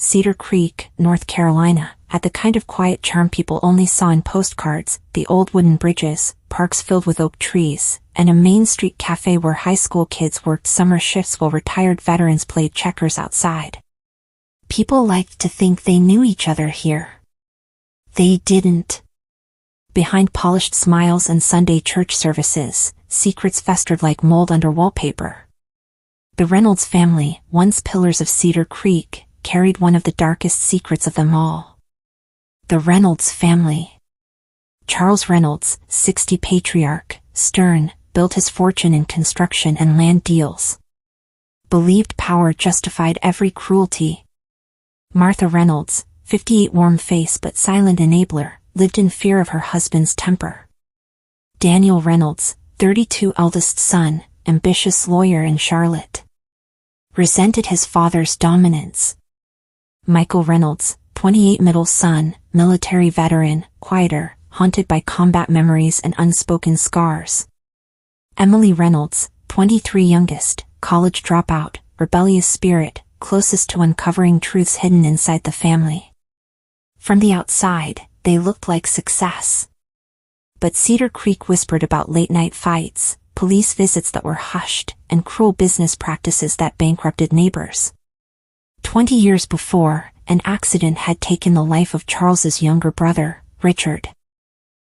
Cedar Creek, North Carolina, had the kind of quiet charm people only saw in postcards, the old wooden bridges, parks filled with oak trees, and a Main Street cafe where high school kids worked summer shifts while retired veterans played checkers outside. People liked to think they knew each other here. They didn't. Behind polished smiles and Sunday church services, secrets festered like mold under wallpaper. The Reynolds family, once pillars of Cedar Creek, carried one of the darkest secrets of them all. The Reynolds family. Charles Reynolds, 60 patriarch, stern, built his fortune in construction and land deals. Believed power justified every cruelty. Martha Reynolds, 58 warm face but silent enabler, lived in fear of her husband's temper. Daniel Reynolds, 32 eldest son, ambitious lawyer in Charlotte. Resented his father's dominance. Michael Reynolds, 28 middle son, military veteran, quieter, haunted by combat memories and unspoken scars. Emily Reynolds, 23 youngest, college dropout, rebellious spirit, closest to uncovering truths hidden inside the family. From the outside, they looked like success. But Cedar Creek whispered about late-night fights, police visits that were hushed, and cruel business practices that bankrupted neighbors. 20 years before, an accident had taken the life of Charles's younger brother, Richard.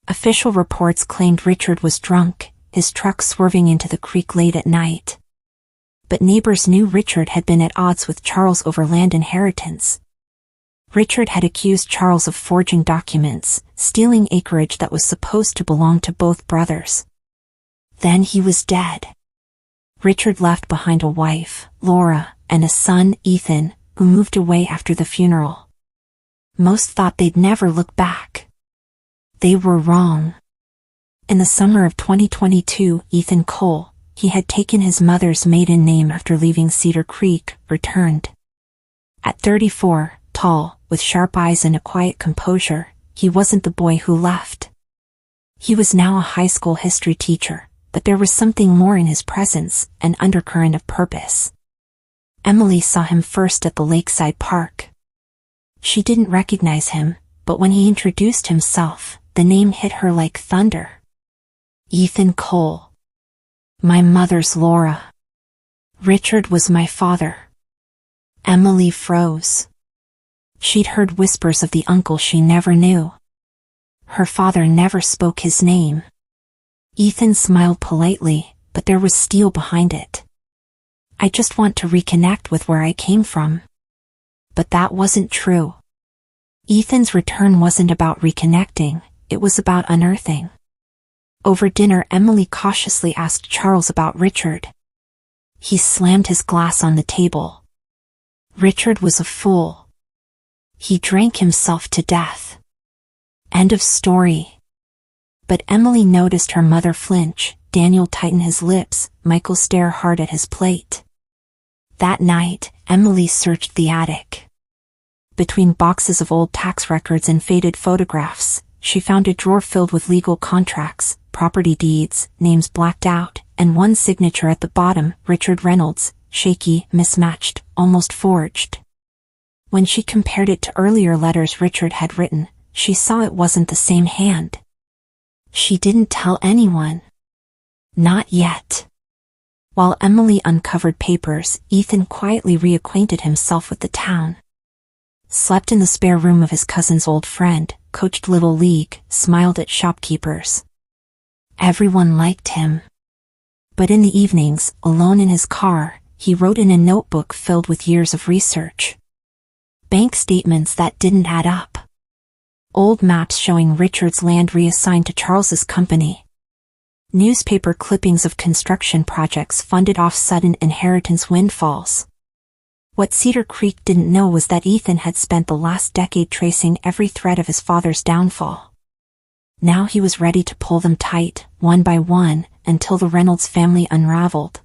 Official reports claimed Richard was drunk, his truck swerving into the creek late at night. But neighbors knew Richard had been at odds with Charles over land inheritance. Richard had accused Charles of forging documents, stealing acreage that was supposed to belong to both brothers. Then he was dead. Richard left behind a wife, Laura, and a son, Ethan, who moved away after the funeral. Most thought they'd never look back. They were wrong. In the summer of 2022, Ethan Cole, he had taken his mother's maiden name after leaving Cedar Creek, returned. At 34, tall, with sharp eyes and a quiet composure, he wasn't the boy who left. He was now a high school history teacher, but there was something more in his presence, an undercurrent of purpose. Emily saw him first at the lakeside park. She didn't recognize him, but when he introduced himself, the name hit her like thunder. Ethan Cole. My mother's Laura. Richard was my father. Emily froze. She'd heard whispers of the uncle she never knew. Her father never spoke his name. Ethan smiled politely, but there was steel behind it. I just want to reconnect with where I came from. But that wasn't true. Ethan's return wasn't about reconnecting, it was about unearthing. Over dinner, Emily cautiously asked Charles about Richard. He slammed his glass on the table. Richard was a fool. He drank himself to death. End of story. But Emily noticed her mother flinch, Daniel tighten his lips, Michael stare hard at his plate. That night, Emily searched the attic. Between boxes of old tax records and faded photographs, she found a drawer filled with legal contracts, property deeds, names blacked out, and one signature at the bottom, Richard Reynolds, shaky, mismatched, almost forged. When she compared it to earlier letters Richard had written, she saw it wasn't the same hand. She didn't tell anyone. Not yet. While Emily uncovered papers, Ethan quietly reacquainted himself with the town. Slept in the spare room of his cousin's old friend, coached Little League, smiled at shopkeepers. Everyone liked him. But in the evenings, alone in his car, he wrote in a notebook filled with years of research. Bank statements that didn't add up. Old maps showing Richard's land reassigned to Charles's company. Newspaper clippings of construction projects funded off sudden inheritance windfalls. What Cedar Creek didn't know was that Ethan had spent the last decade tracing every thread of his father's downfall. Now he was ready to pull them tight, one by one, until the Reynolds family unraveled.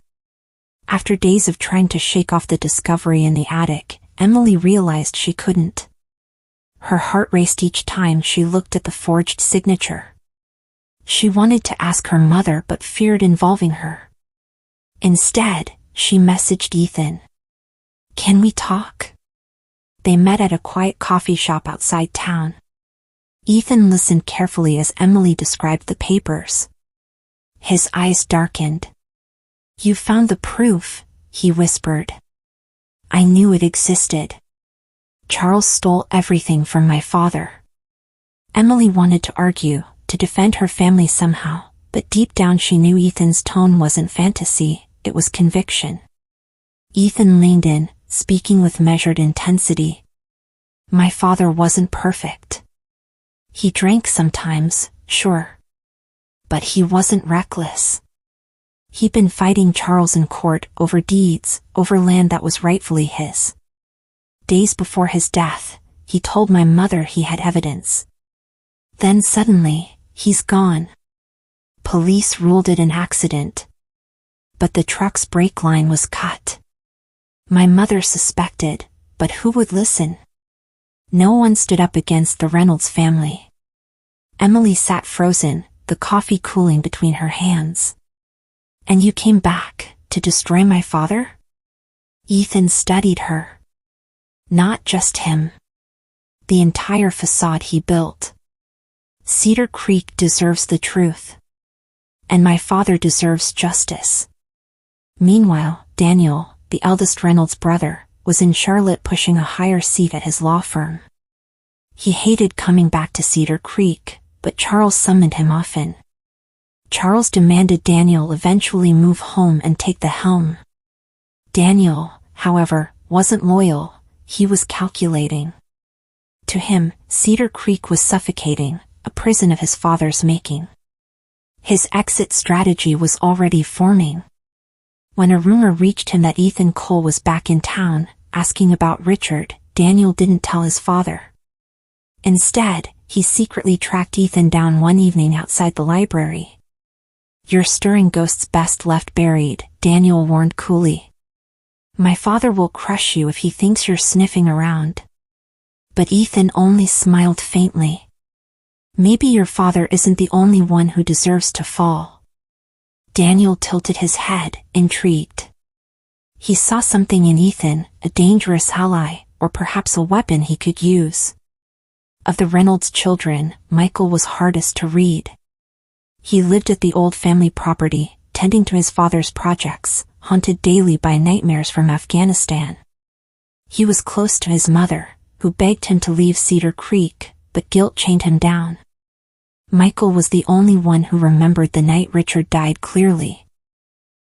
After days of trying to shake off the discovery in the attic, Emily realized she couldn't. Her heart raced each time she looked at the forged signature. She wanted to ask her mother but feared involving her. Instead, she messaged Ethan. Can we talk? They met at a quiet coffee shop outside town. Ethan listened carefully as Emily described the papers. His eyes darkened. "You found the proof," he whispered. "I knew it existed. Charles stole everything from my father." Emily wanted to argue, to defend her family somehow, but deep down she knew Ethan's tone wasn't fantasy, it was conviction. Ethan leaned in, speaking with measured intensity. "My father wasn't perfect. He drank sometimes, sure. But he wasn't reckless. He'd been fighting Charles in court over deeds, over land that was rightfully his. Days before his death, he told my mother he had evidence. Then suddenly, he's gone. Police ruled it an accident. But the truck's brake line was cut. My mother suspected, but who would listen? No one stood up against the Reynolds family." Emily sat frozen, the coffee cooling between her hands. "And you came back, to destroy my father?" Ethan studied her. "Not just him. The entire facade he built. Cedar Creek deserves the truth. And my father deserves justice." Meanwhile, Daniel, the eldest Reynolds brother, was in Charlotte pushing a higher seat at his law firm. He hated coming back to Cedar Creek, but Charles summoned him often. Charles demanded Daniel eventually move home and take the helm. Daniel, however, wasn't loyal, he was calculating. To him, Cedar Creek was suffocating, a prison of his father's making. His exit strategy was already forming. When a rumor reached him that Ethan Cole was back in town, asking about Richard, Daniel didn't tell his father. Instead, he secretly tracked Ethan down one evening outside the library. "You're stirring ghosts best left buried," Daniel warned coolly. "My father will crush you if he thinks you're sniffing around." But Ethan only smiled faintly. "Maybe your father isn't the only one who deserves to fall." Daniel tilted his head, intrigued. He saw something in Ethan, a dangerous ally, or perhaps a weapon he could use. Of the Reynolds children, Michael was hardest to read. He lived at the old family property, tending to his father's projects, haunted daily by nightmares from Afghanistan. He was close to his mother, who begged him to leave Cedar Creek, but guilt chained him down. Michael was the only one who remembered the night Richard died clearly.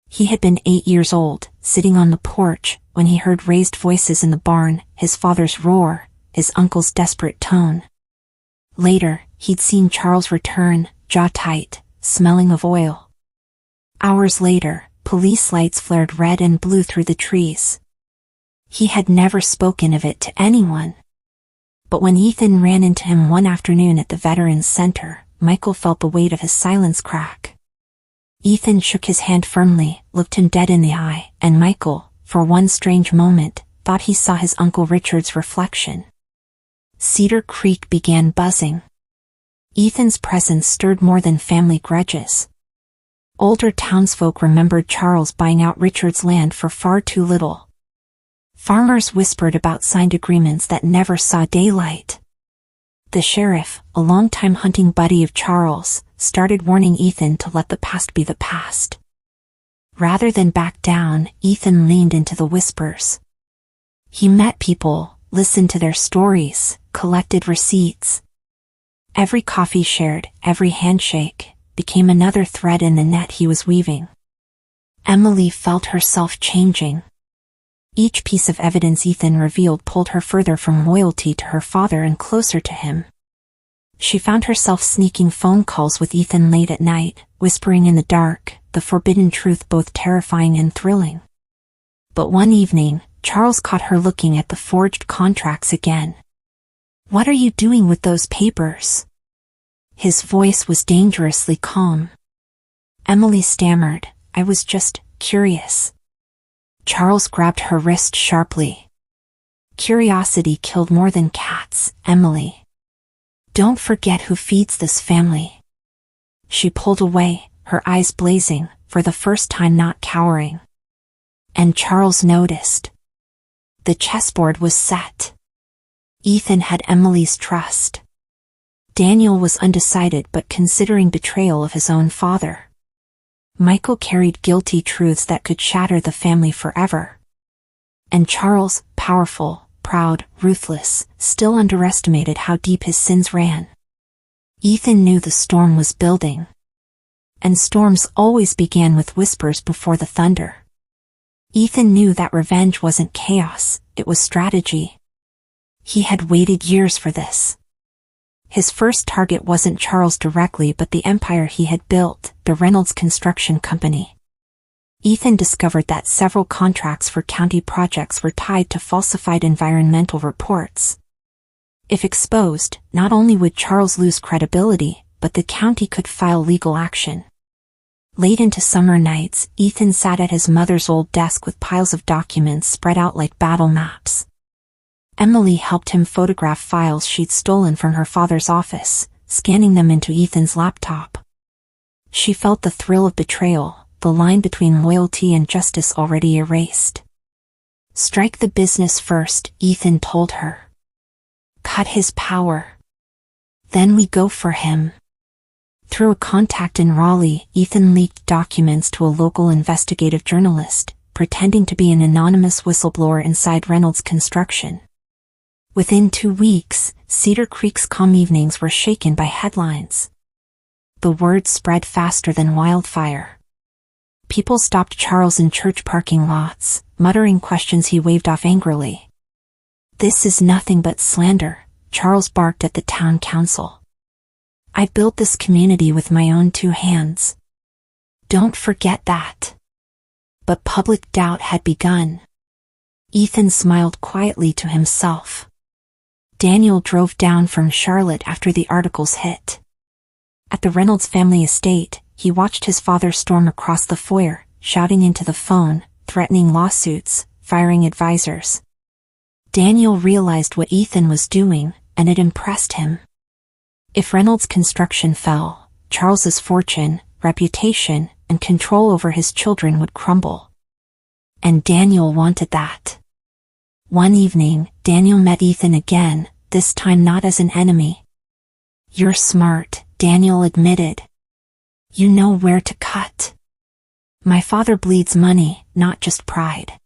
He had been 8 years old, sitting on the porch, when he heard raised voices in the barn, his father's roar, his uncle's desperate tone. Later, he'd seen Charles return, jaw tight, smelling of oil. Hours later, police lights flared red and blue through the trees. He had never spoken of it to anyone. But when Ethan ran into him one afternoon at the Veterans Center, Michael felt the weight of his silence crack. Ethan shook his hand firmly, looked him dead in the eye, and Michael, for one strange moment, thought he saw his Uncle Richard's reflection. Cedar Creek began buzzing. Ethan's presence stirred more than family grudges. Older townsfolk remembered Charles buying out Richard's land for far too little. Farmers whispered about signed agreements that never saw daylight. The sheriff, a longtime hunting buddy of Charles, started warning Ethan to let the past be the past. Rather than back down, Ethan leaned into the whispers. He met people, listened to their stories, collected receipts. Every coffee shared, every handshake, became another thread in the net he was weaving. Emily felt herself changing. Each piece of evidence Ethan revealed pulled her further from loyalty to her father and closer to him. She found herself sneaking phone calls with Ethan late at night, whispering in the dark, the forbidden truth both terrifying and thrilling. But one evening, Charles caught her looking at the forged contracts again. "What are you doing with those papers?" His voice was dangerously calm. Emily stammered, "I was just curious." Charles grabbed her wrist sharply. "Curiosity killed more than cats, Emily. Don't forget who feeds this family." She pulled away, her eyes blazing, for the first time not cowering. And Charles noticed. The chessboard was set. Ethan had Emily's trust. Daniel was undecided but considering betrayal of his own father. Michael carried guilty truths that could shatter the family forever. And Charles, powerful, proud, ruthless, still underestimated how deep his sins ran. Ethan knew the storm was building. And storms always began with whispers before the thunder. Ethan knew that revenge wasn't chaos, it was strategy. He had waited years for this. His first target wasn't Charles directly but the empire he had built, the Reynolds Construction Company. Ethan discovered that several contracts for county projects were tied to falsified environmental reports. If exposed, not only would Charles lose credibility, but the county could file legal action. Late into summer nights, Ethan sat at his mother's old desk with piles of documents spread out like battle maps. Emily helped him photograph files she'd stolen from her father's office, scanning them into Ethan's laptop. She felt the thrill of betrayal, the line between loyalty and justice already erased. Strike the business first, Ethan told her. Cut his power. Then we go for him. Through a contact in Raleigh, Ethan leaked documents to a local investigative journalist, pretending to be an anonymous whistleblower inside Reynolds Construction. Within 2 weeks, Cedar Creek's calm evenings were shaken by headlines. The word spread faster than wildfire. People stopped Charles in church parking lots, muttering questions he waved off angrily. "This is nothing but slander," Charles barked at the town council. "I built this community with my own 2 hands. Don't forget that." But public doubt had begun. Ethan smiled quietly to himself. Daniel drove down from Charlotte after the articles hit. At the Reynolds family estate, he watched his father storm across the foyer, shouting into the phone, threatening lawsuits, firing advisors. Daniel realized what Ethan was doing, and it impressed him. If Reynolds Construction fell, Charles's fortune, reputation, and control over his children would crumble. And Daniel wanted that. One evening, Daniel met Ethan again, this time not as an enemy. "You're smart," Daniel admitted. "You know where to cut. My father bleeds money, not just pride.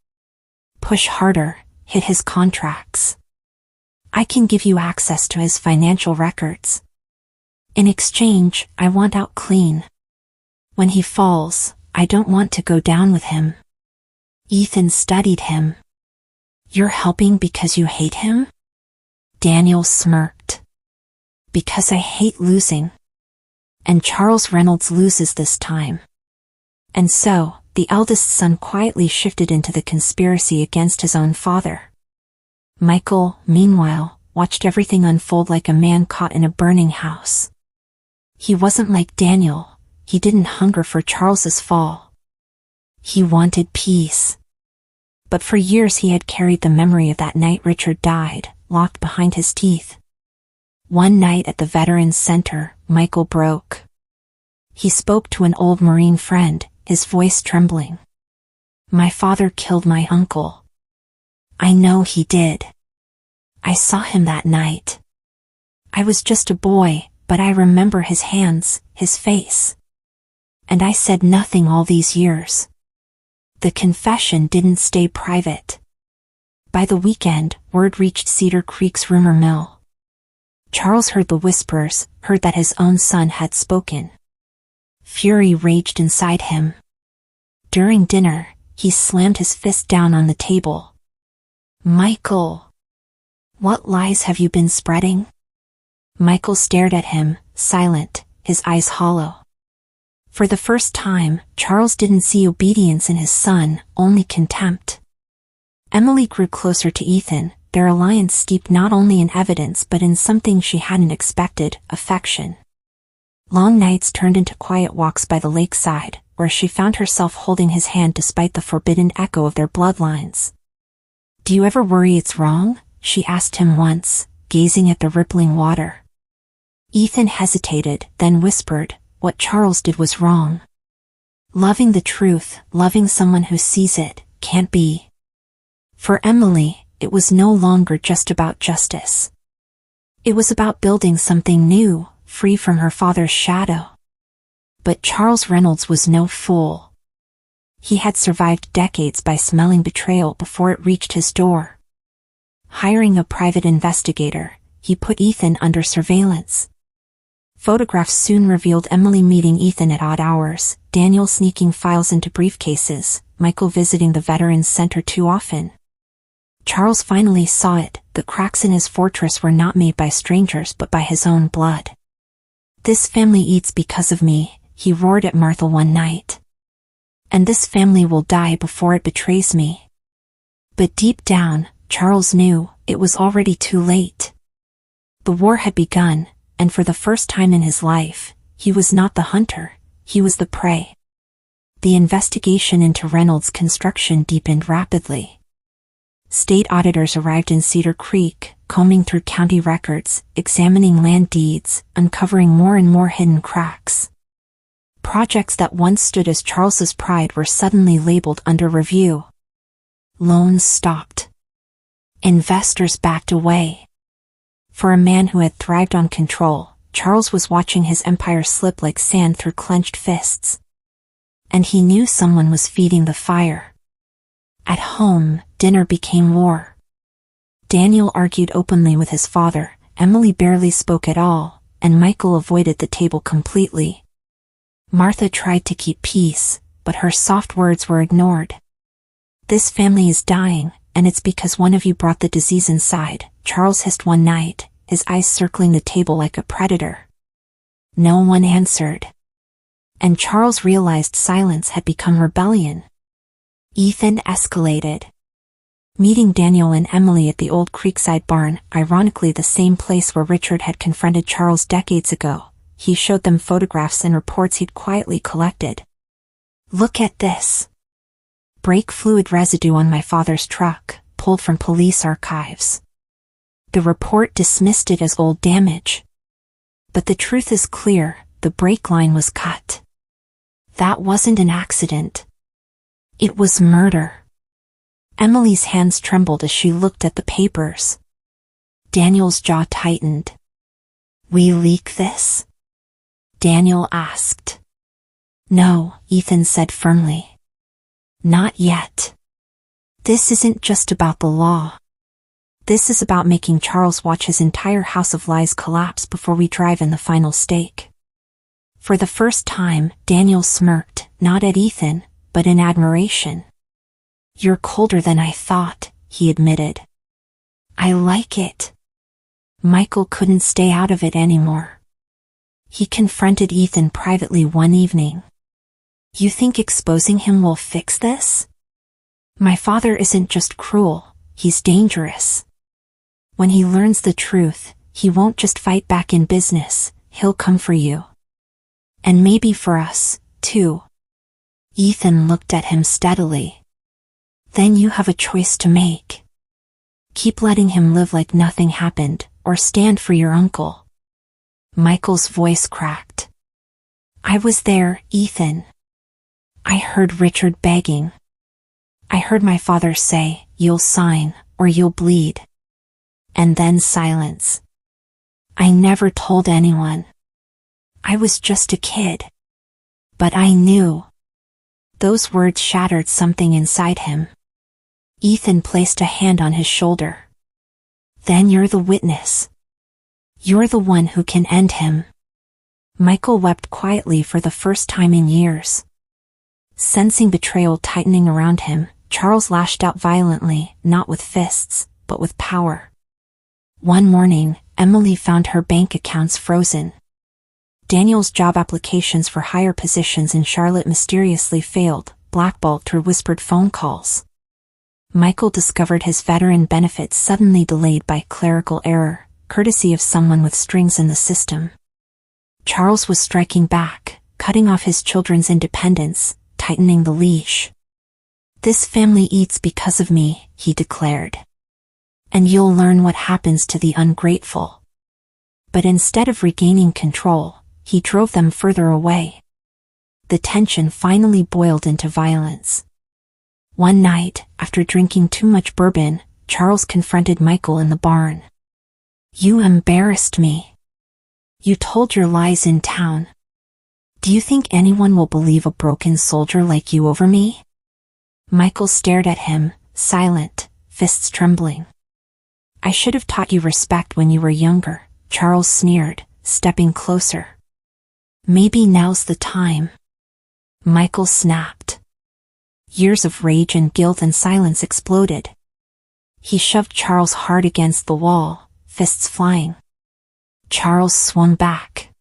Push harder, hit his contracts. I can give you access to his financial records. In exchange, I want out clean. When he falls, I don't want to go down with him." Ethan studied him. "You're helping because you hate him?" Daniel smirked. "Because I hate losing. And Charles Reynolds loses this time." And so, the eldest son quietly shifted into the conspiracy against his own father. Michael, meanwhile, watched everything unfold like a man caught in a burning house. He wasn't like Daniel. He didn't hunger for Charles's fall. He wanted peace. But for years he had carried the memory of that night Richard died, locked behind his teeth. One night at the Veterans Center, Michael broke. He spoke to an old Marine friend, his voice trembling. "My father killed my uncle. I know he did. I saw him that night. I was just a boy, but I remember his hands, his face. And I said nothing all these years." The confession didn't stay private. By the weekend, word reached Cedar Creek's rumor mill. Charles heard the whispers, heard that his own son had spoken. Fury raged inside him. During dinner, he slammed his fist down on the table. "Michael! What lies have you been spreading?" Michael stared at him, silent, his eyes hollow. For the first time, Charles didn't see obedience in his son, only contempt. Emily grew closer to Ethan, their alliance steeped not only in evidence but in something she hadn't expected, affection. Long nights turned into quiet walks by the lakeside, where she found herself holding his hand despite the forbidden echo of their bloodlines. "Do you ever worry it's wrong?" she asked him once, gazing at the rippling water. Ethan hesitated, then whispered, "What Charles did was wrong. Loving the truth, loving someone who sees it, can't be." For Emily, it was no longer just about justice. It was about building something new, free from her father's shadow. But Charles Reynolds was no fool. He had survived decades by smelling betrayal before it reached his door. Hiring a private investigator, he put Ethan under surveillance. Photographs soon revealed Emily meeting Ethan at odd hours, Daniel sneaking files into briefcases, Michael visiting the Veterans Center too often. Charles finally saw it, the cracks in his fortress were not made by strangers but by his own blood. "This family eats because of me," he roared at Martha one night. "And this family will die before it betrays me." But deep down, Charles knew, it was already too late. The war had begun, and for the first time in his life, he was not the hunter, he was the prey. The investigation into Reynolds' construction deepened rapidly. State auditors arrived in Cedar Creek, combing through county records, examining land deeds, uncovering more and more hidden cracks. Projects that once stood as Charles's pride were suddenly labeled under review. Loans stopped. Investors backed away. For a man who had thrived on control, Charles was watching his empire slip like sand through clenched fists. And he knew someone was feeding the fire. At home, dinner became war. Daniel argued openly with his father, Emily barely spoke at all, and Michael avoided the table completely. Martha tried to keep peace, but her soft words were ignored. "This family is dying, and it's because one of you brought the disease inside," Charles hissed one night, his eyes circling the table like a predator. No one answered. And Charles realized silence had become rebellion. Ethan escalated. Meeting Daniel and Emily at the old Creekside barn, ironically the same place where Richard had confronted Charles decades ago, he showed them photographs and reports he'd quietly collected. "Look at this. Brake fluid residue on my father's truck, pulled from police archives." The report dismissed it as old damage. But the truth is clear, the brake line was cut. That wasn't an accident. It was murder. Emily's hands trembled as she looked at the papers. Daniel's jaw tightened. "We leak this?" Daniel asked. "No," Ethan said firmly. "Not yet. This isn't just about the law. This is about making Charles watch his entire house of lies collapse before we drive in the final stake." For the first time, Daniel smirked, not at Ethan, but in admiration. "You're colder than I thought," he admitted. "I like it." Michael couldn't stay out of it anymore. He confronted Ethan privately one evening. "You think exposing him will fix this? My father isn't just cruel, he's dangerous. When he learns the truth, he won't just fight back in business, he'll come for you. And maybe for us, too." Ethan looked at him steadily. "Then you have a choice to make. Keep letting him live like nothing happened, or stand for your uncle." Michael's voice cracked. "I was there, Ethan. I heard Richard begging. I heard my father say, 'You'll sign, or you'll bleed.' And then silence. I never told anyone. I was just a kid. But I knew." Those words shattered something inside him. Ethan placed a hand on his shoulder. "Then you're the witness. You're the one who can end him." Michael wept quietly for the first time in years. Sensing betrayal tightening around him, Charles lashed out violently, not with fists, but with power. One morning, Emily found her bank accounts frozen. Daniel's job applications for higher positions in Charlotte mysteriously failed, blackballed through whispered phone calls. Michael discovered his veteran benefits suddenly delayed by clerical error, courtesy of someone with strings in the system. Charles was striking back, cutting off his children's independence, tightening the leash. "This family eats because of me," he declared. "And you'll learn what happens to the ungrateful." But instead of regaining control, he drove them further away. The tension finally boiled into violence. One night, after drinking too much bourbon, Charles confronted Michael in the barn. "You embarrassed me. You told your lies in town. Do you think anyone will believe a broken soldier like you over me?" Michael stared at him, silent, fists trembling. "I should have taught you respect when you were younger," Charles sneered, stepping closer. "Maybe now's the time." Michael snapped. Years of rage and guilt and silence exploded. He shoved Charles hard against the wall, fists flying. Charles swung back.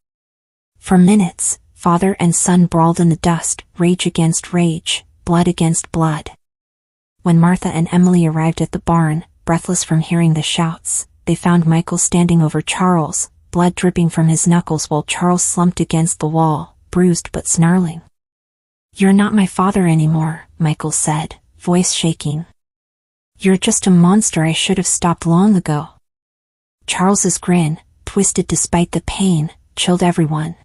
For minutes, father and son brawled in the dust, rage against rage, blood against blood. When Martha and Emily arrived at the barn, breathless from hearing the shouts, they found Michael standing over Charles, blood dripping from his knuckles while Charles slumped against the wall, bruised but snarling. "You're not my father anymore," Michael said, voice shaking. "You're just a monster I should have stopped long ago." Charles's grin, twisted despite the pain, chilled everyone.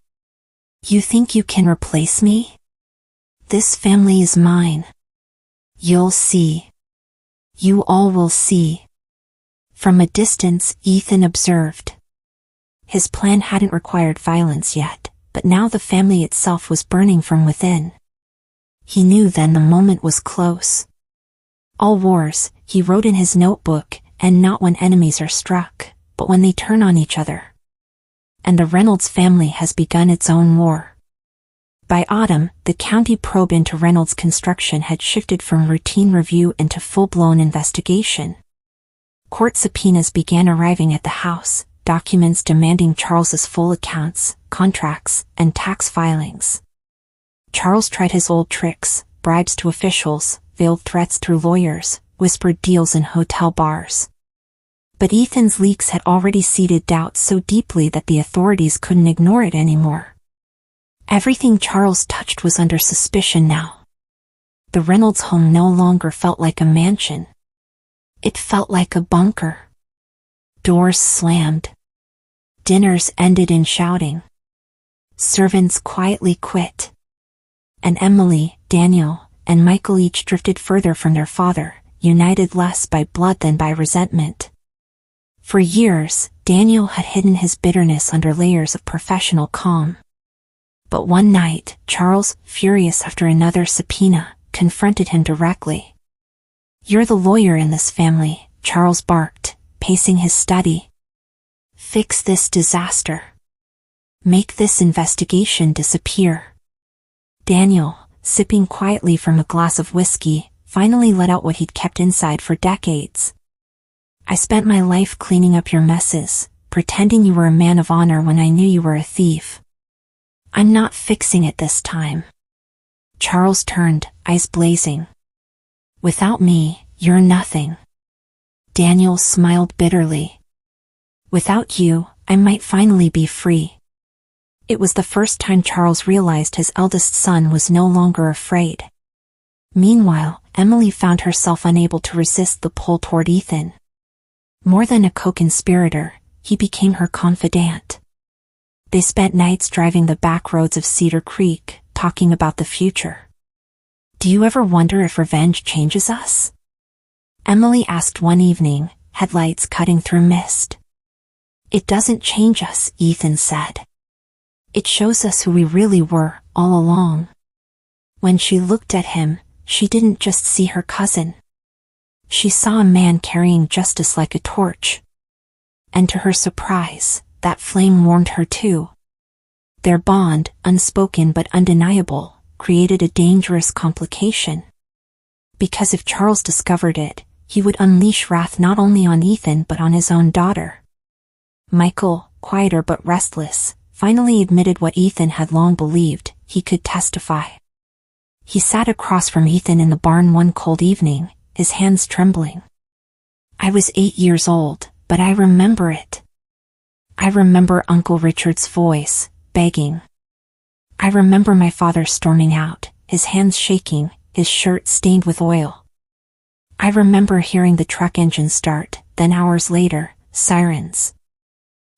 "You think you can replace me? This family is mine. You'll see. You all will see." From a distance, Ethan observed. His plan hadn't required violence yet, but now the family itself was burning from within. He knew then the moment was close. "All wars," he wrote in his notebook, "end not when enemies are struck, but when they turn on each other." And the Reynolds family has begun its own war. By autumn, the county probe into Reynolds construction had shifted from routine review into full-blown investigation. Court subpoenas began arriving at the house, documents demanding Charles's full accounts, contracts, and tax filings. Charles tried his old tricks, bribes to officials, veiled threats through lawyers, whispered deals in hotel bars. But Ethan's leaks had already seeded doubt so deeply that the authorities couldn't ignore it anymore. Everything Charles touched was under suspicion now. The Reynolds home no longer felt like a mansion. It felt like a bunker. Doors slammed. Dinners ended in shouting. Servants quietly quit. And Emily, Daniel, and Michael each drifted further from their father, united less by blood than by resentment. For years, Daniel had hidden his bitterness under layers of professional calm. But one night, Charles, furious after another subpoena, confronted him directly. "You're the lawyer in this family," Charles barked, pacing his study. "Fix this disaster. Make this investigation disappear." Daniel, sipping quietly from a glass of whiskey, finally let out what he'd kept inside for decades. "I spent my life cleaning up your messes, pretending you were a man of honor when I knew you were a thief. I'm not fixing it this time." Charles turned, eyes blazing. "Without me, you're nothing." Daniel smiled bitterly. "Without you, I might finally be free." It was the first time Charles realized his eldest son was no longer afraid. Meanwhile, Emily found herself unable to resist the pull toward Ethan. More than a co-conspirator, he became her confidant. They spent nights driving the back roads of Cedar Creek, talking about the future. "Do you ever wonder if revenge changes us?" Emily asked one evening, headlights cutting through mist. "It doesn't change us," Ethan said. "It shows us who we really were, all along." When she looked at him, she didn't just see her cousin. She saw a man carrying justice like a torch. And to her surprise, that flame warmed her too. Their bond, unspoken but undeniable, created a dangerous complication. Because if Charles discovered it, he would unleash wrath not only on Ethan but on his own daughter. Michael, quieter but restless, finally admitted what Ethan had long believed: he could testify. He sat across from Ethan in the barn one cold evening, his hands trembling. "I was 8 years old, but I remember it. I remember Uncle Richard's voice, begging. I remember my father storming out, his hands shaking, his shirt stained with oil. I remember hearing the truck engine start, then hours later, sirens."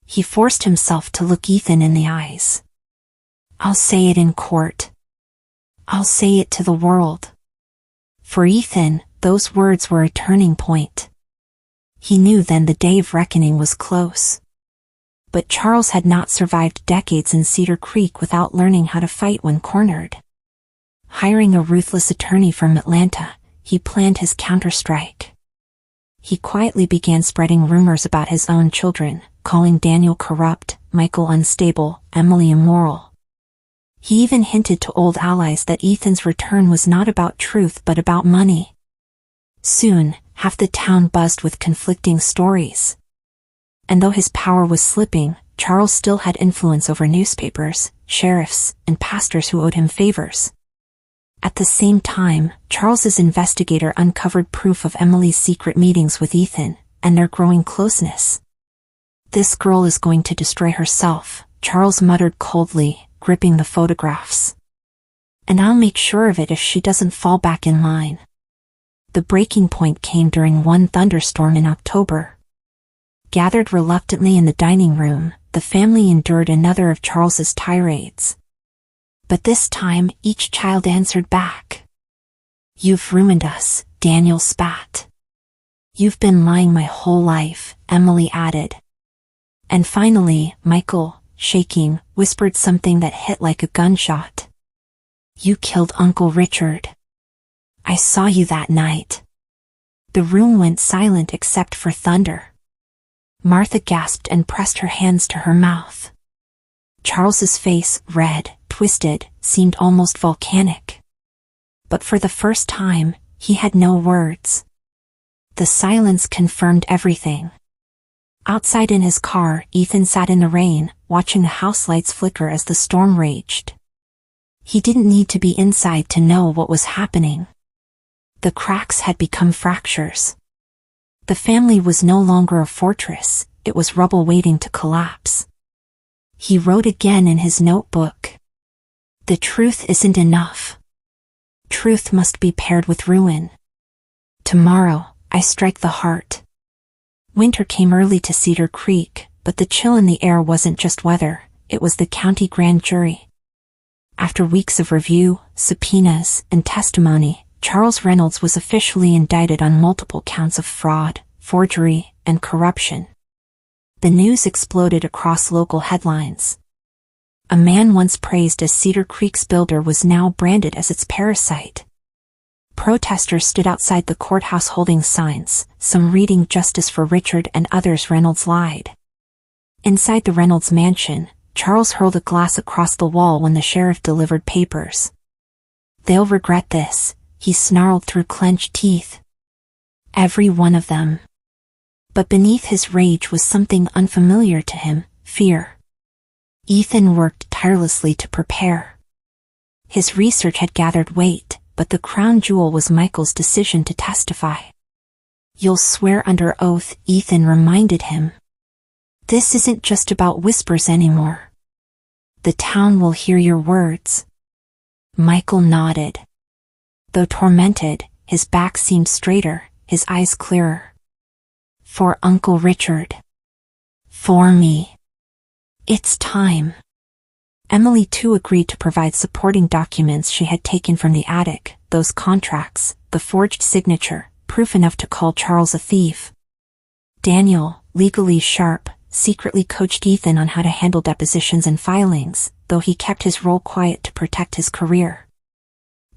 He forced himself to look Ethan in the eyes. "I'll say it in court. I'll say it to the world." For Ethan, those words were a turning point. He knew then the day of reckoning was close. But Charles had not survived decades in Cedar Creek without learning how to fight when cornered. Hiring a ruthless attorney from Atlanta, he planned his counterstrike. He quietly began spreading rumors about his own children, calling Daniel corrupt, Michael unstable, Emily immoral. He even hinted to old allies that Ethan's return was not about truth but about money. Soon, half the town buzzed with conflicting stories. And though his power was slipping, Charles still had influence over newspapers, sheriffs, and pastors who owed him favors. At the same time, Charles's investigator uncovered proof of Emily's secret meetings with Ethan, and their growing closeness. "This girl is going to destroy herself," Charles muttered coldly, gripping the photographs. "And I'll make sure of it if she doesn't fall back in line." The breaking point came during one thunderstorm in October. Gathered reluctantly in the dining room, the family endured another of Charles's tirades. But this time, each child answered back. "You've ruined us," Daniel spat. "You've been lying my whole life," Emily added. And finally, Michael, shaking, whispered something that hit like a gunshot. "You killed Uncle Richard. I saw you that night." The room went silent except for thunder. Martha gasped and pressed her hands to her mouth. Charles's face, red, twisted, seemed almost volcanic. But for the first time, he had no words. The silence confirmed everything. Outside in his car, Ethan sat in the rain, watching the house lights flicker as the storm raged. He didn't need to be inside to know what was happening. The cracks had become fractures. The family was no longer a fortress, it was rubble waiting to collapse. He wrote again in his notebook. "The truth isn't enough. Truth must be paired with ruin. Tomorrow, I strike the heart." Winter came early to Cedar Creek, but the chill in the air wasn't just weather, it was the county grand jury. After weeks of review, subpoenas, and testimony, Charles Reynolds was officially indicted on multiple counts of fraud, forgery, and corruption. The news exploded across local headlines. A man once praised as Cedar Creek's builder was now branded as its parasite. Protesters stood outside the courthouse holding signs, some reading "Justice for Richard" and others "Reynolds lied." Inside the Reynolds mansion, Charles hurled a glass across the wall when the sheriff delivered papers. "They'll regret this," he snarled through clenched teeth. "Every one of them." But beneath his rage was something unfamiliar to him, fear. Ethan worked tirelessly to prepare. His research had gathered weight, but the crown jewel was Michael's decision to testify. "You'll swear under oath," Ethan reminded him. "This isn't just about whispers anymore. The town will hear your words." Michael nodded. Though tormented, his back seemed straighter, his eyes clearer. "For Uncle Richard. For me. It's time." Emily too agreed to provide supporting documents she had taken from the attic, those contracts, the forged signature, proof enough to call Charles a thief. Daniel, legally sharp, secretly coached Ethan on how to handle depositions and filings, though he kept his role quiet to protect his career.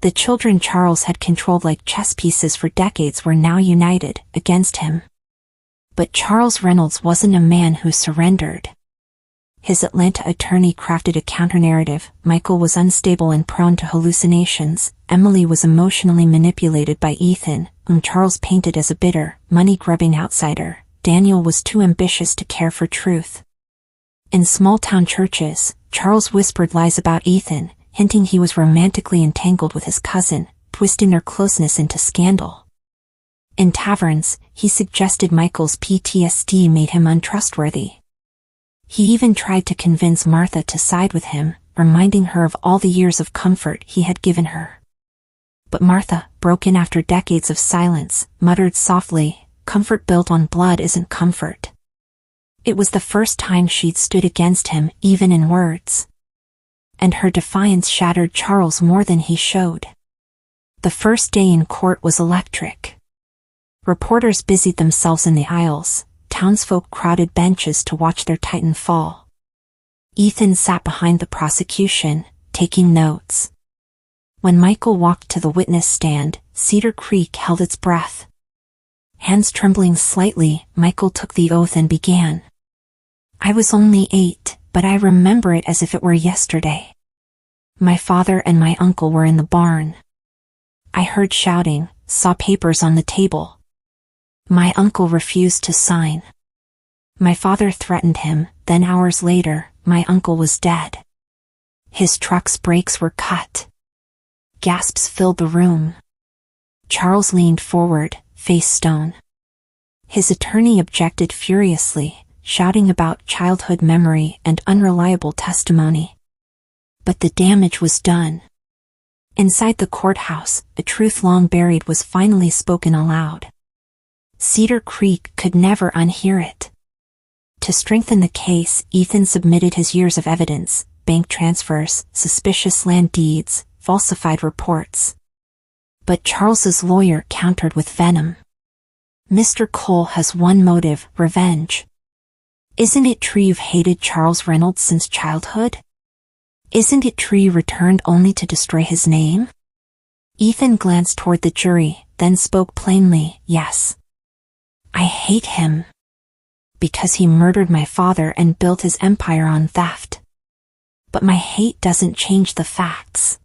The children Charles had controlled like chess pieces for decades were now united against him. But Charles Reynolds wasn't a man who surrendered. His Atlanta attorney crafted a counter-narrative. Michael was unstable and prone to hallucinations. Emily was emotionally manipulated by Ethan, whom Charles painted as a bitter, money-grubbing outsider. Daniel was too ambitious to care for truth. In small-town churches, Charles whispered lies about Ethan, hinting he was romantically entangled with his cousin, twisting their closeness into scandal. In taverns, he suggested Michael's PTSD made him untrustworthy. He even tried to convince Martha to side with him, reminding her of all the years of comfort he had given her. But Martha, broken after decades of silence, muttered softly, "Comfort built on blood isn't comfort." It was the first time she'd stood against him, even in words. And her defiance shattered Charles more than he showed. The first day in court was electric. Reporters busied themselves in the aisles, townsfolk crowded benches to watch their titan fall. Ethan sat behind the prosecution, taking notes. When Michael walked to the witness stand, Cedar Creek held its breath. Hands trembling slightly, Michael took the oath and began. I was only 8, but I remember it as if it were yesterday. My father and my uncle were in the barn. I heard shouting, saw papers on the table. My uncle refused to sign. My father threatened him, then hours later, my uncle was dead. His truck's brakes were cut. Gasps filled the room. Charles leaned forward, face stone. His attorney objected furiously, shouting about childhood memory and unreliable testimony. But the damage was done. Inside the courthouse, a truth long buried was finally spoken aloud. Cedar Creek could never unhear it. To strengthen the case, Ethan submitted his years of evidence, bank transfers, suspicious land deeds, falsified reports. But Charles's lawyer countered with venom. Mr. Cole has one motive, revenge. Isn't it true you've hated Charles Reynolds since childhood? Isn't it true you returned only to destroy his name? Ethan glanced toward the jury, then spoke plainly, yes. I hate him. Because he murdered my father and built his empire on theft. But my hate doesn't change the facts.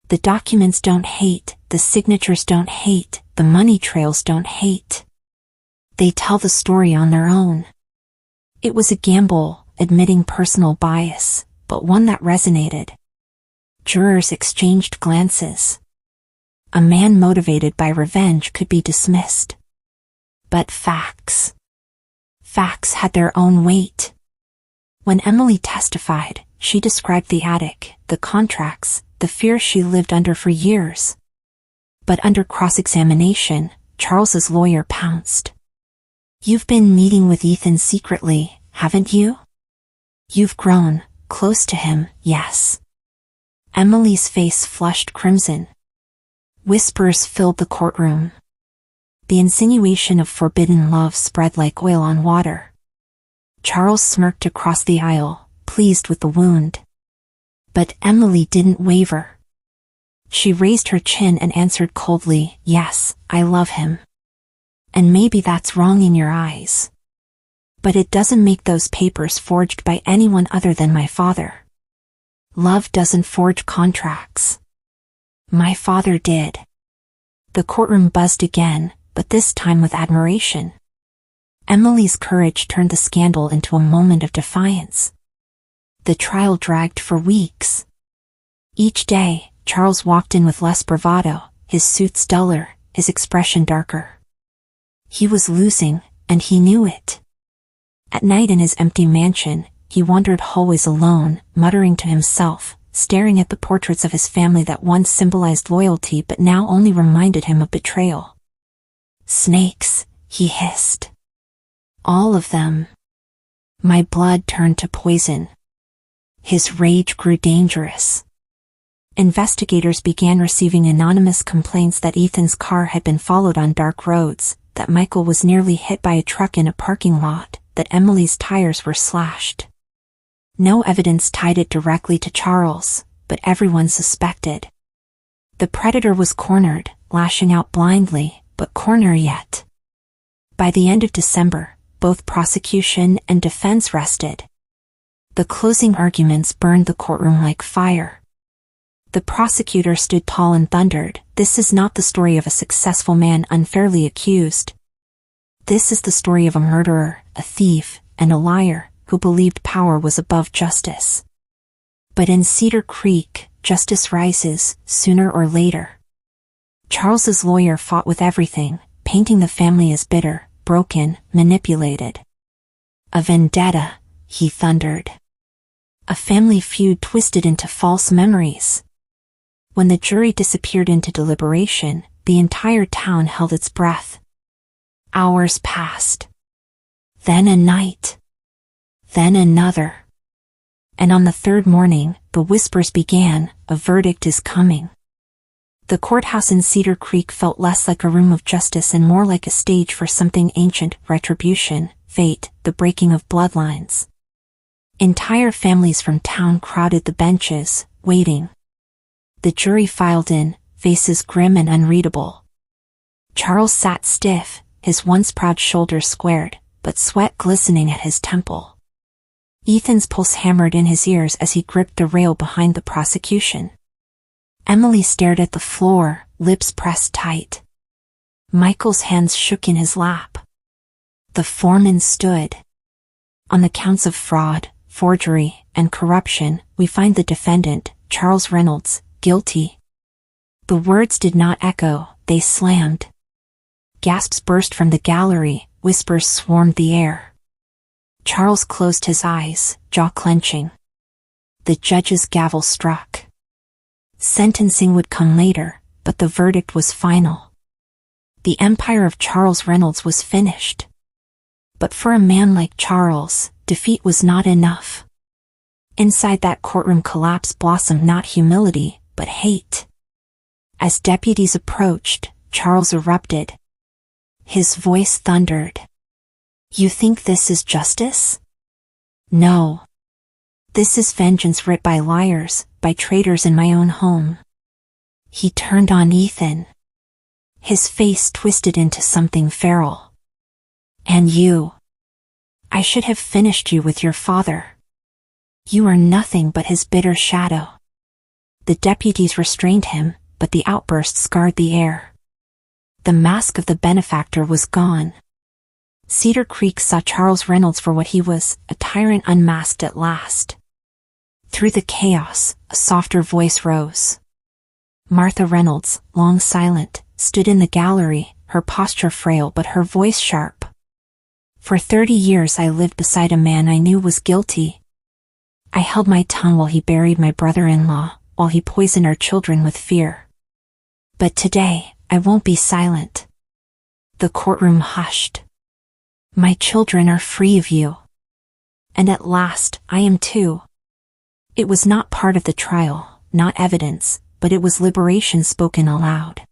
The documents don't hate, the signatures don't hate, the money trails don't hate. They tell the story on their own. It was a gamble, admitting personal bias, but one that resonated. Jurors exchanged glances. A man motivated by revenge could be dismissed. But facts had their own weight. When Emily testified, she described the attic, the contracts, the fear she lived under for years. But under cross-examination, Charles's lawyer pounced. You've been meeting with Ethan secretly, haven't you? You've grown close to him, yes. Emily's face flushed crimson. Whispers filled the courtroom. The insinuation of forbidden love spread like oil on water. Charles smirked across the aisle, pleased with the wound. But Emily didn't waver. She raised her chin and answered coldly, yes, I love him. And maybe that's wrong in your eyes. But it doesn't make those papers forged by anyone other than my father. Love doesn't forge contracts. My father did. The courtroom buzzed again, but this time with admiration. Emily's courage turned the scandal into a moment of defiance. The trial dragged for weeks. Each day, Charles walked in with less bravado, his suits duller, his expression darker. He was losing, and he knew it. At night in his empty mansion, he wandered hallways alone, muttering to himself, staring at the portraits of his family that once symbolized loyalty but now only reminded him of betrayal. Snakes, he hissed. All of them. My blood turned to poison. His rage grew dangerous. Investigators began receiving anonymous complaints that Ethan's car had been followed on dark roads, that Michael was nearly hit by a truck in a parking lot, that Emily's tires were slashed. No evidence tied it directly to Charles, but everyone suspected. The predator was cornered, lashing out blindly, but corner yet. By the end of December, both prosecution and defense rested. The closing arguments burned the courtroom like fire. The prosecutor stood tall and thundered, "This is not the story of a successful man unfairly accused. This is the story of a murderer, a thief, and a liar, who believed power was above justice." But in Cedar Creek, justice rises, sooner or later. Charles's lawyer fought with everything, painting the family as bitter, broken, manipulated. A vendetta, he thundered. A family feud twisted into false memories. When the jury disappeared into deliberation, the entire town held its breath. Hours passed. Then a night. Then another. And on the third morning, the whispers began, a verdict is coming. The courthouse in Cedar Creek felt less like a room of justice and more like a stage for something ancient: retribution, fate, the breaking of bloodlines. Entire families from town crowded the benches, waiting. The jury filed in, faces grim and unreadable. Charles sat stiff, his once proud shoulders squared, but sweat glistening at his temple. Ethan's pulse hammered in his ears as he gripped the rail behind the prosecution. Emily stared at the floor, lips pressed tight. Michael's hands shook in his lap. The foreman stood. On the counts of fraud, forgery, and corruption, we find the defendant, Charles Reynolds, guilty. The words did not echo, they slammed. Gasps burst from the gallery, whispers swarmed the air. Charles closed his eyes, jaw clenching. The judge's gavel struck. Sentencing would come later, but the verdict was final. The empire of Charles Reynolds was finished. But for a man like Charles, defeat was not enough. Inside that courtroom collapse blossomed not humility, but hate. As deputies approached, Charles erupted. His voice thundered. "You think this is justice? No. This is vengeance writ by liars, by traitors in my own home." He turned on Ethan. His face twisted into something feral. "And you. I should have finished you with your father. You are nothing but his bitter shadow." The deputies restrained him, but the outburst scarred the air. The mask of the benefactor was gone. Cedar Creek saw Charles Reynolds for what he was, a tyrant unmasked at last. Through the chaos, a softer voice rose. Martha Reynolds, long silent, stood in the gallery, her posture frail but her voice sharp. "For 30 years I lived beside a man I knew was guilty. I held my tongue while he buried my brother-in-law, while he poisoned our children with fear. But today, I won't be silent." The courtroom hushed. "My children are free of you. And at last, I am too." It was not part of the trial, not evidence, but it was liberation spoken aloud.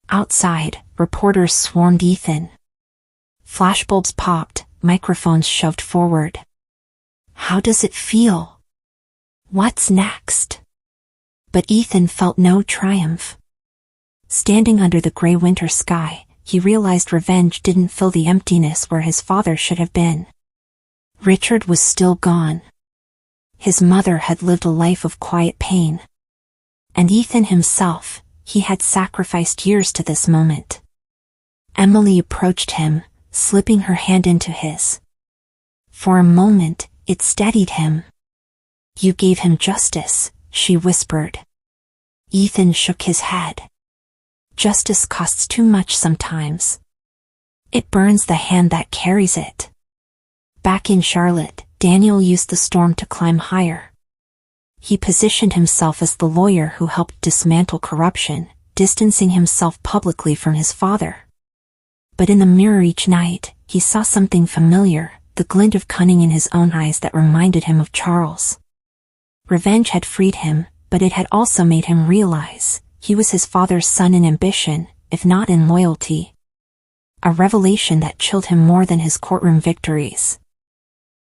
Outside, reporters swarmed Ethan. Flashbulbs popped, microphones shoved forward. "How does it feel? What's next?" But Ethan felt no triumph. Standing under the gray winter sky, he realized revenge didn't fill the emptiness where his father should have been. Richard was still gone. His mother had lived a life of quiet pain. And Ethan himself, he had sacrificed years to this moment. Emily approached him, slipping her hand into his. For a moment, it steadied him. "You gave him justice," she whispered. Ethan shook his head. "Justice costs too much sometimes. It burns the hand that carries it." Back in Charlotte, Daniel used the storm to climb higher. He positioned himself as the lawyer who helped dismantle corruption, distancing himself publicly from his father. But in the mirror each night, he saw something familiar, the glint of cunning in his own eyes that reminded him of Charles. Revenge had freed him, but it had also made him realize he was his father's son in ambition, if not in loyalty. A revelation that chilled him more than his courtroom victories.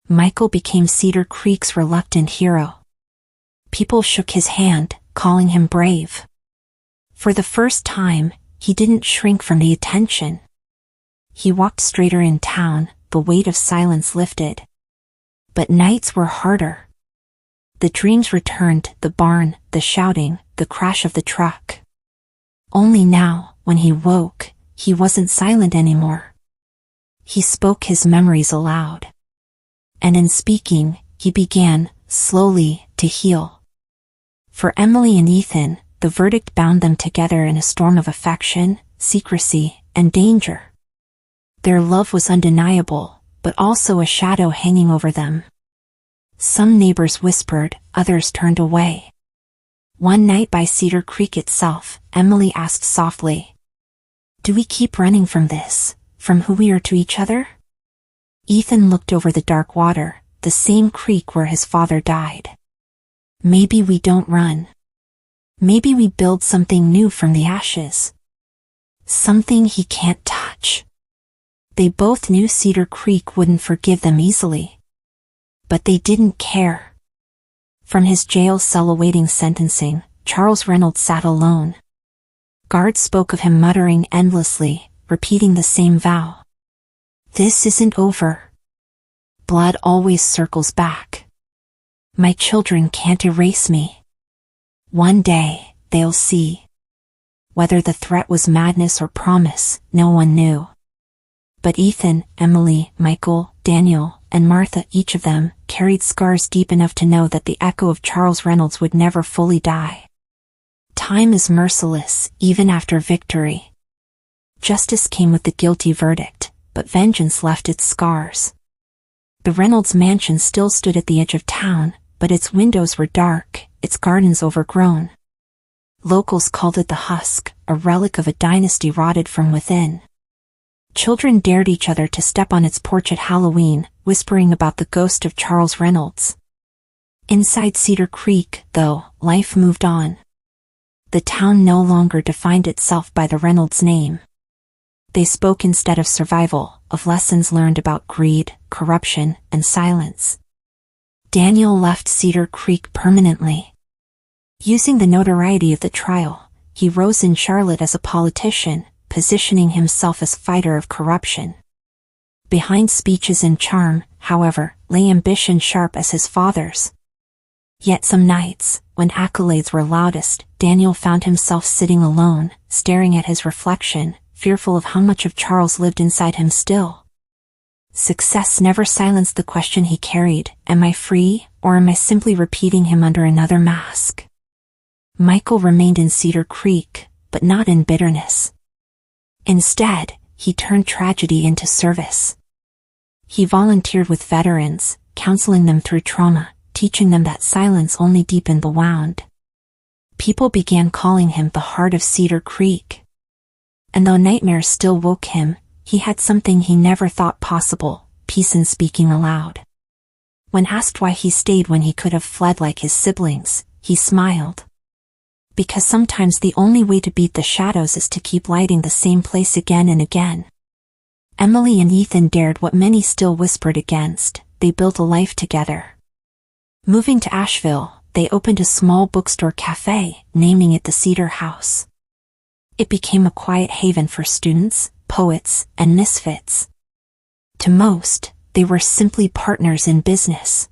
Michael became Cedar Creek's reluctant hero. People shook his hand, calling him brave. For the first time, he didn't shrink from the attention. He walked straighter in town, the weight of silence lifted. But nights were harder. The dreams returned, the barn, the shouting, the crash of the truck. Only now, when he woke, he wasn't silent anymore. He spoke his memories aloud. And in speaking, he began, slowly, to heal. For Emily and Ethan, the verdict bound them together in a storm of affection, secrecy, and danger. Their love was undeniable, but also a shadow hanging over them. Some neighbors whispered, others turned away. One night by Cedar Creek itself, Emily asked softly, "Do we keep running from this, from who we are to each other?" Ethan looked over the dark water, the same creek where his father died. "Maybe we don't run. Maybe we build something new from the ashes. Something he can't touch. They both knew Cedar Creek wouldn't forgive them easily. But they didn't care. From his jail cell awaiting sentencing, Charles Reynolds sat alone. Guards spoke of him muttering endlessly, repeating the same vow. This isn't over. Blood always circles back. My children can't erase me. One day, they'll see. Whether the threat was madness or promise, no one knew. But Ethan, Emily, Michael, Daniel, and Martha, each of them, carried scars deep enough to know that the echo of Charles Reynolds would never fully die. Time is merciless, even after victory. Justice came with the guilty verdict, but vengeance left its scars. The Reynolds mansion still stood at the edge of town, but its windows were dark, its gardens overgrown. Locals called it the husk, a relic of a dynasty rotted from within. Children dared each other to step on its porch at Halloween, whispering about the ghost of Charles Reynolds. Inside Cedar Creek, though, life moved on. The town no longer defined itself by the Reynolds name. They spoke instead of survival, of lessons learned about greed, corruption, and silence. Daniel left Cedar Creek permanently. Using the notoriety of the trial, he rose in Charlotte as a politician, positioning himself as fighter of corruption. Behind speeches and charm, however, lay ambition sharp as his father's. Yet some nights, when accolades were loudest, Daniel found himself sitting alone, staring at his reflection, fearful of how much of Charles lived inside him still. Success never silenced the question he carried, am I free, or am I simply repeating him under another mask? Michael remained in Cedar Creek, but not in bitterness. Instead, he turned tragedy into service. He volunteered with veterans, counseling them through trauma, teaching them that silence only deepened the wound. People began calling him the heart of Cedar Creek. And though nightmares still woke him, he had something he never thought possible, peace in speaking aloud. When asked why he stayed when he could have fled like his siblings, he smiled. Because sometimes the only way to beat the shadows is to keep lighting the same place again and again. Emily and Ethan dared what many still whispered against. They built a life together. Moving to Asheville, they opened a small bookstore cafe, naming it the Cedar House. It became a quiet haven for students, poets, and misfits. To most, they were simply partners in business.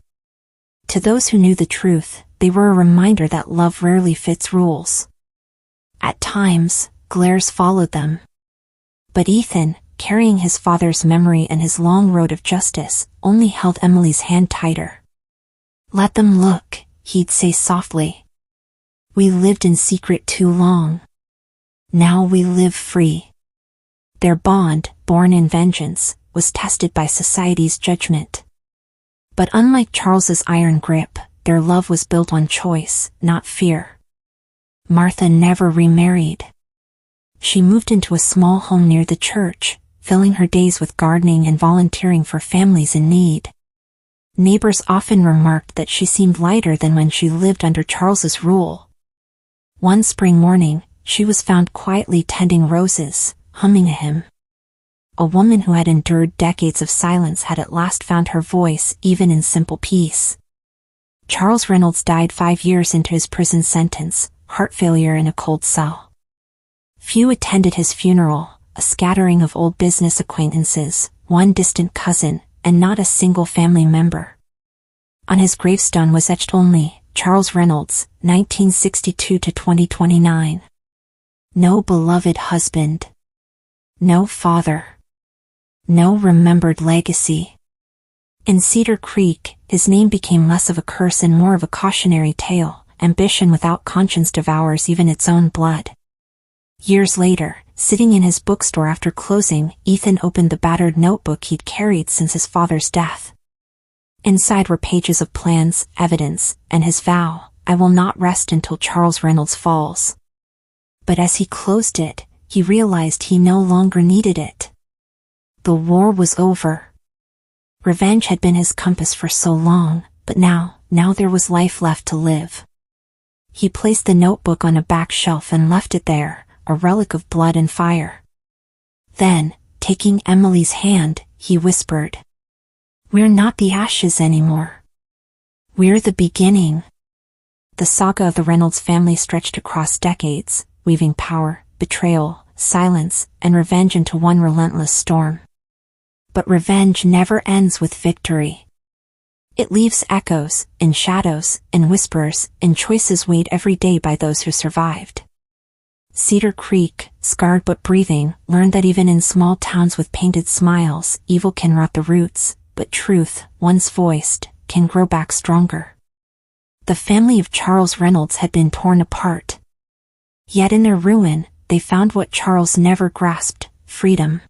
To those who knew the truth, they were a reminder that love rarely fits rules. At times, glares followed them. But Ethan, carrying his father's memory and his long road of justice, only held Emily's hand tighter. Let them look, he'd say softly. We lived in secret too long. Now we live free. Their bond, born in vengeance, was tested by society's judgment. But unlike Charles's iron grip, their love was built on choice, not fear. Martha never remarried. She moved into a small home near the church, filling her days with gardening and volunteering for families in need. Neighbors often remarked that she seemed lighter than when she lived under Charles's rule. One spring morning, she was found quietly tending roses, humming a hymn. A woman who had endured decades of silence had at last found her voice even in simple peace. Charles Reynolds died 5 years into his prison sentence, heart failure in a cold cell. Few attended his funeral, a scattering of old business acquaintances, one distant cousin, and not a single family member. On his gravestone was etched only, Charles Reynolds, 1962 to 2029. No beloved husband. No father. No remembered legacy. In Cedar Creek, his name became less of a curse and more of a cautionary tale. Ambition without conscience devours even its own blood. Years later, sitting in his bookstore after closing, Ethan opened the battered notebook he'd carried since his father's death. Inside were pages of plans, evidence, and his vow, I will not rest until Charles Reynolds falls. But as he closed it, he realized he no longer needed it. The war was over. Revenge had been his compass for so long, but now there was life left to live. He placed the notebook on a back shelf and left it there, a relic of blood and fire. Then, taking Emily's hand, he whispered, "We're not the ashes anymore. We're the beginning." The saga of the Reynolds family stretched across decades, weaving power, betrayal, silence, and revenge into one relentless storm. But revenge never ends with victory. It leaves echoes, in shadows, in whispers, in choices weighed every day by those who survived. Cedar Creek, scarred but breathing, learned that even in small towns with painted smiles, evil can rot the roots, but truth, once voiced, can grow back stronger. The family of Charles Reynolds had been torn apart. Yet in their ruin, they found what Charles never grasped: freedom.